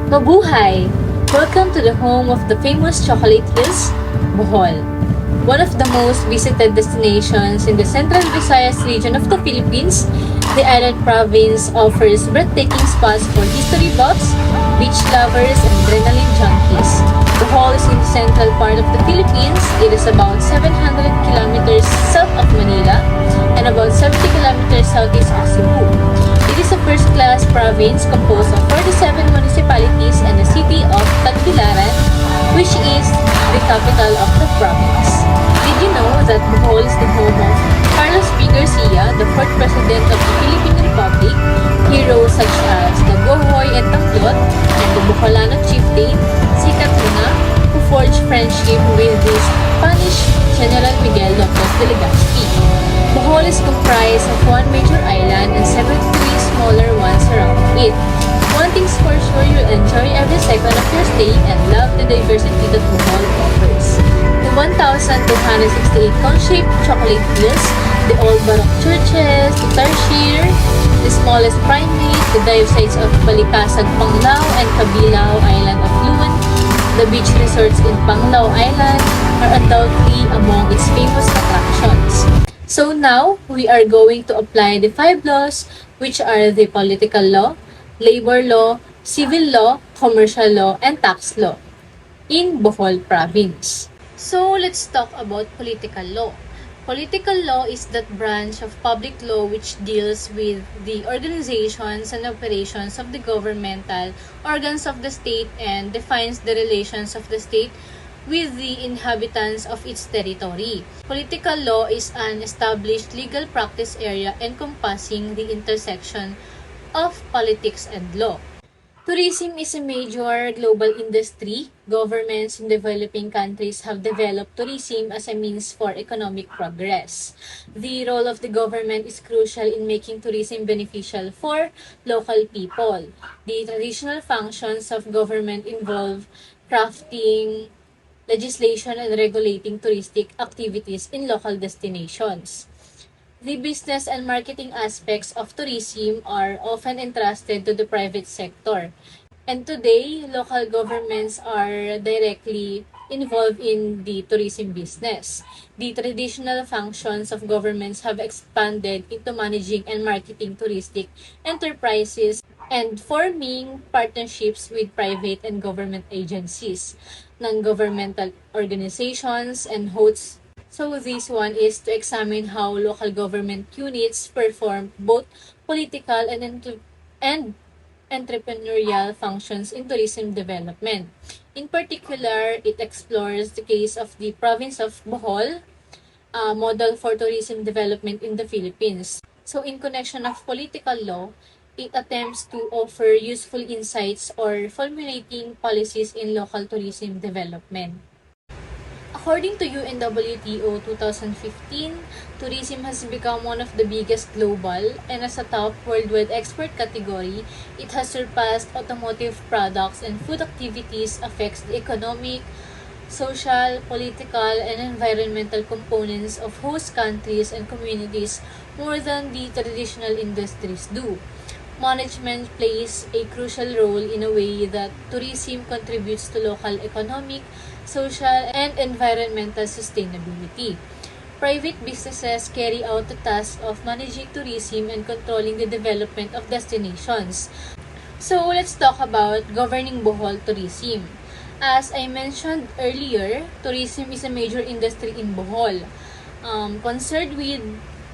Mabuhay! Welcome to the home of the famous chocolate hills, Bohol. One of the most visited destinations in the Central Visayas region of the Philippines, the island province offers breathtaking spots for history buffs, beach lovers, and adrenaline junkies. Bohol is in the central part of the Philippines. It is about 700 kilometers south of Manila and about 70 kilometers southeast of Cebu. It is a first-class province composed of 47 municipalities and the city of Tagbilaran, which is the capital of the province. Did you know that Bohol is the home of Carlos P. Garcia, the fourth president of the Philippine Republic? Heroes such as the Gohoy and Taklot and the Boholano chieftain, Sikat Luna, who forged friendship with the Spanish General Miguel Lopez de Legazpi. Bohol is comprised of one major island and 73 smaller ones surrounding it. One thing's for sure, you'll enjoy every second of your stay and love the diversity that Bohol offers. The 1,268 cone-shaped chocolate hills, the old Baroque churches, the tarsier, the smallest primate, the dive sites of Balikasag, Panglao, and Kabilao Island of Luan, the beach resorts in Panglao Island are undoubtedly among its famous attractions. So now, we are going to apply the 5 laws, which are the political law, labor law, civil law, commercial law, and tax law in Bohol Province. So let's talk about political law. Political law is that branch of public law which deals with the organizations and operations of the governmental organs of the state and defines the relations of the state with the inhabitants of its territory. Political law is an established legal practice area encompassing the intersection of politics and law. Tourism is a major global industry. Governments in developing countries have developed tourism as a means for economic progress. The role of the government is crucial in making tourism beneficial for local people. The traditional functions of government involve crafting legislation and regulating touristic activities in local destinations. The business and marketing aspects of tourism are often entrusted to the private sector. And today, local governments are directly involved in the tourism business. The traditional functions of governments have expanded into managing and marketing touristic enterprises and forming partnerships with private and government agencies, non-governmental organizations, and hosts. So this one is to examine how local government units perform both political and entrepreneurial functions in tourism development. In particular, it explores the case of the province of Bohol, a model for tourism development in the Philippines. So in connection of political law, it attempts to offer useful insights or formulating policies in local tourism development. According to UNWTO 2015, tourism has become one of the biggest global, and as a top worldwide export category, it has surpassed automotive products, and food activities affects the economic, social, political, and environmental components of host countries and communities more than the traditional industries do. Management plays a crucial role in a way that tourism contributes to local economic, social, and environmental sustainability. Private businesses carry out the task of managing tourism and controlling the development of destinations. So let's talk about governing Bohol tourism. As I mentioned earlier, tourism is a major industry in Bohol, concerned with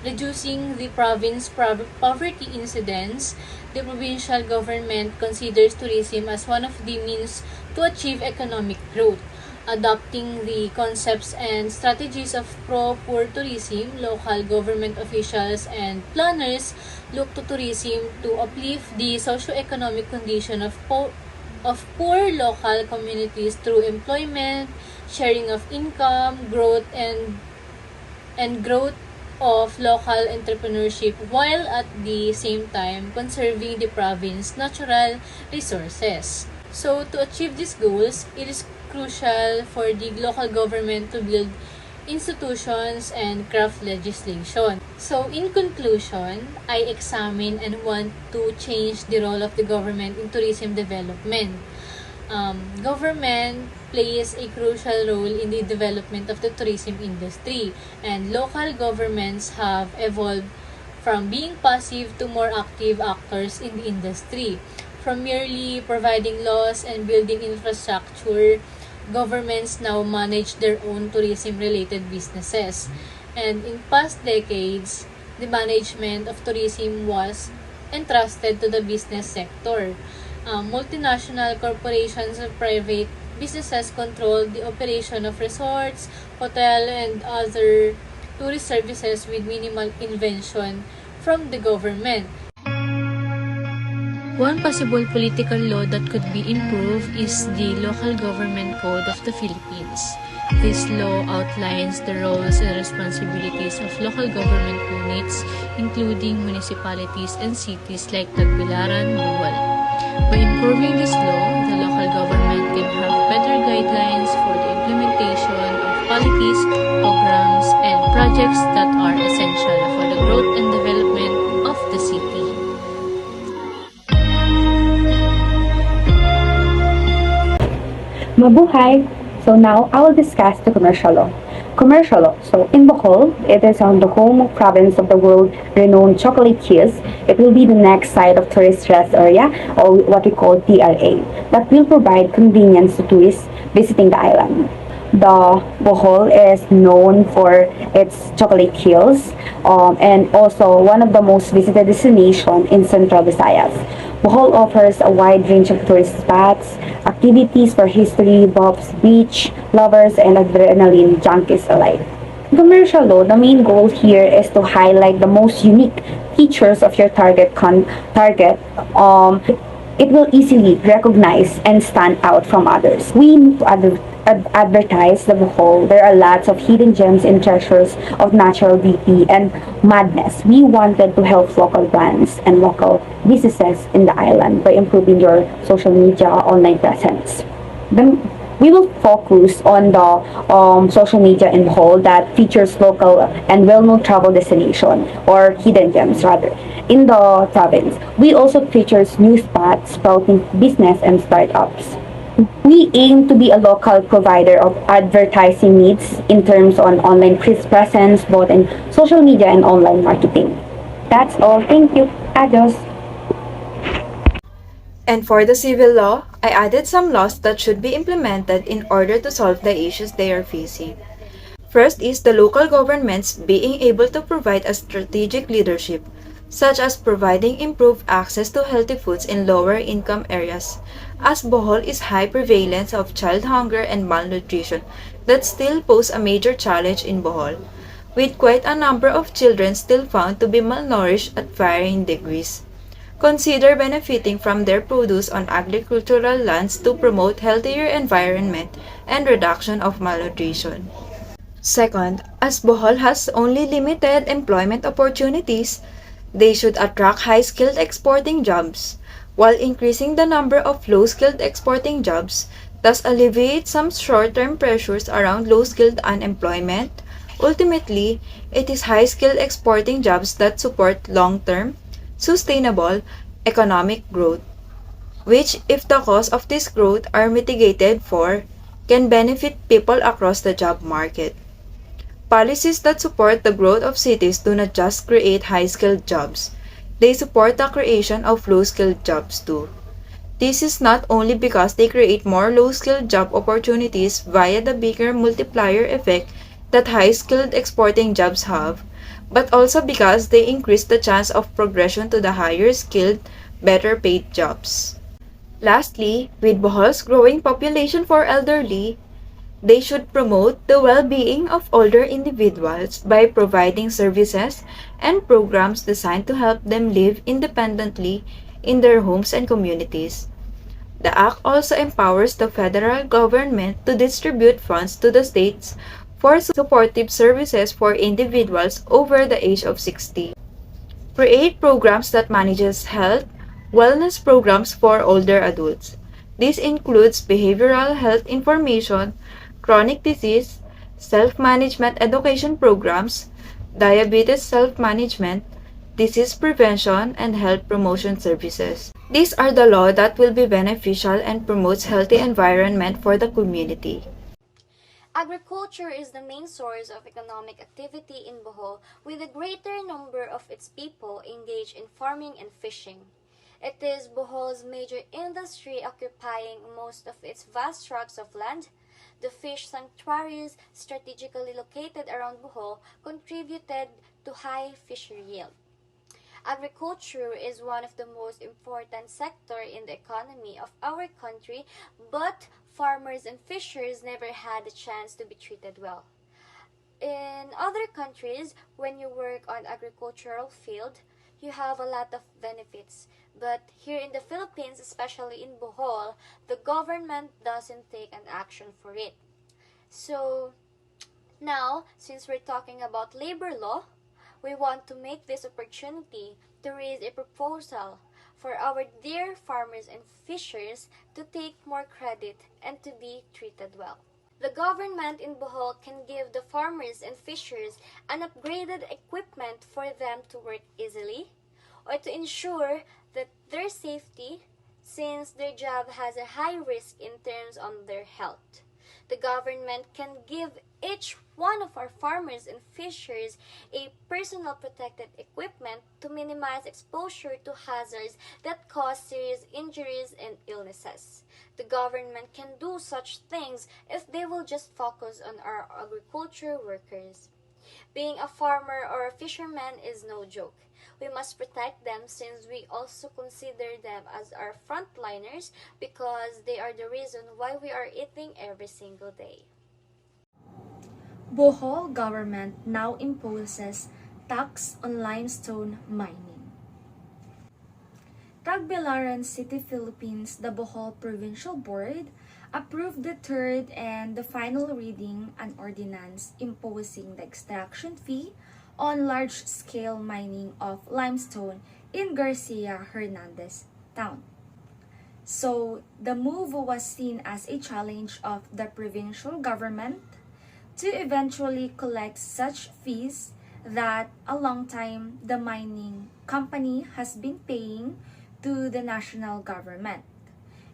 reducing the province poverty incidence. The provincial government considers tourism as one of the means to achieve economic growth. Adopting the concepts and strategies of pro-poor tourism, local government officials and planners look to tourism to uplift the socio-economic condition of poor local communities through employment, sharing of income, growth and growth of local entrepreneurship, while at the same time conserving the province's natural resources. So to achieve these goals, it is crucial for the local government to build institutions, and craft legislation. So, in conclusion, I examine and want to change the role of the government in tourism development. Government plays a crucial role in the development of the tourism industry, and local governments have evolved from being passive to more active actors in the industry. From merely providing laws and building infrastructure, governments now manage their own tourism-related businesses. And in past decades, the management of tourism was entrusted to the business sector. Multinational corporations and private businesses control the operation of resorts, hotel, and other tourist services with minimal intervention from the government. One possible political law that could be improved is the Local Government Code of the Philippines. This law outlines the roles and responsibilities of local government units, including municipalities and cities like Tagbilaran, Bohol. By improving this law, the local government can have better guidelines for the implementation of policies, programs, and projects that are essential for the growth and development of the city. Mabuhay! So now I will discuss the commercial law. Commercial law. So in Bohol, it is on the home province of the world-renowned chocolate hills. It will be the next site of tourist rest area, or what we call TRA, that will provide convenience to tourists visiting the island. The Bohol is known for its chocolate hills and also one of the most visited destinations in Central Visayas. Bohol offers a wide range of tourist spots, activities for history buffs, beach lovers, and adrenaline junkies alike. Commercial law, the main goal here is to highlight the most unique features of your target. It will easily recognize and stand out from others. We need to advertise the Bohol. There are lots of hidden gems and treasures of natural beauty and madness. We wanted to help local brands and local businesses in the island by improving your social media online presence. Then we will focus on the social media in Bohol that features local and well-known travel destination, or hidden gems rather, in the province. We also features new spots sprouting business and startups. We aim to be a local provider of advertising needs in terms on online presence, both in social media and online marketing. That's all. Thank you. Adios. And for the civil law, I added some laws that should be implemented in order to solve the issues they are facing. First is the local governments being able to provide a strategic leadership, such as providing improved access to healthy foods in lower income areas, as Bohol is high prevalence of child hunger and malnutrition that still pose a major challenge in Bohol, with quite a number of children still found to be malnourished at varying degrees. Consider benefiting from their produce on agricultural lands to promote healthier environment and reduction of malnutrition. Second, as Bohol has only limited employment opportunities, they should attract high-skilled exporting jobs, while increasing the number of low-skilled exporting jobs, thus alleviate some short-term pressures around low-skilled unemployment. Ultimately, it is high-skilled exporting jobs that support long-term, sustainable economic growth, which, if the costs of this growth are mitigated for, can benefit people across the job market. Policies that support the growth of cities do not just create high-skilled jobs, they support the creation of low-skilled jobs too. This is not only because they create more low-skilled job opportunities via the bigger multiplier effect that high-skilled exporting jobs have, but also because they increase the chance of progression to the higher skilled, better paid jobs. Lastly, with Bohol's growing population for elderly, they should promote the well-being of older individuals by providing services and programs designed to help them live independently in their homes and communities. The Act also empowers the federal government to distribute funds to the states for supportive services for individuals over the age of 60. Create programs that manages health, wellness programs for older adults. This includes behavioral health information, chronic disease, self-management education programs, diabetes self-management, disease prevention, and health promotion services. These are the law that will be beneficial and promotes healthy environment for the community. Agriculture is the main source of economic activity in Bohol, with a greater number of its people engaged in farming and fishing. It is Bohol's major industry, occupying most of its vast tracts of land. The fish sanctuaries strategically located around Bohol contributed to high fishery yield. Agriculture is one of the most important sectors in the economy of our country, but farmers and fishers never had the chance to be treated well. In other countries, when you work on agricultural field, you have a lot of benefits. But here in the Philippines, especially in Bohol, the government doesn't take an action for it. So now, since we're talking about labor law, we want to make this opportunity to raise a proposal for our dear farmers and fishers to take more credit and to be treated well. The government in Bohol can give the farmers and fishers an upgraded equipment for them to work easily, or to ensure that their safety, since their job has a high risk in terms on their health. The government can give each one of our farmers and fishers a personal protected equipment to minimize exposure to hazards that cause serious injuries and illnesses. The government can do such things if they will just focus on our agriculture workers. Being a farmer or a fisherman is no joke. We must protect them since we also consider them as our frontliners because they are the reason why we are eating every single day. Bohol government now imposes tax on limestone mining. Tagbilaran City, Philippines, the Bohol Provincial Board approved the third and the final reading an ordinance imposing the extraction fee on large-scale mining of limestone in Garcia Hernandez town. So, the move was seen as a challenge of the provincial government to eventually collect such fees that a long time the mining company has been paying to the national government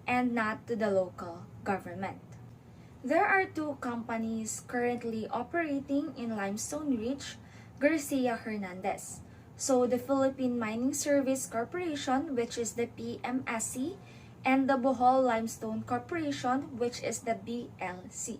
and not to the local government. There are two companies currently operating in Limestone Ridge, Garcia Hernandez. So the Philippine Mining Service Corporation, which is the PMSC, and the Bohol Limestone Corporation, which is the BLC.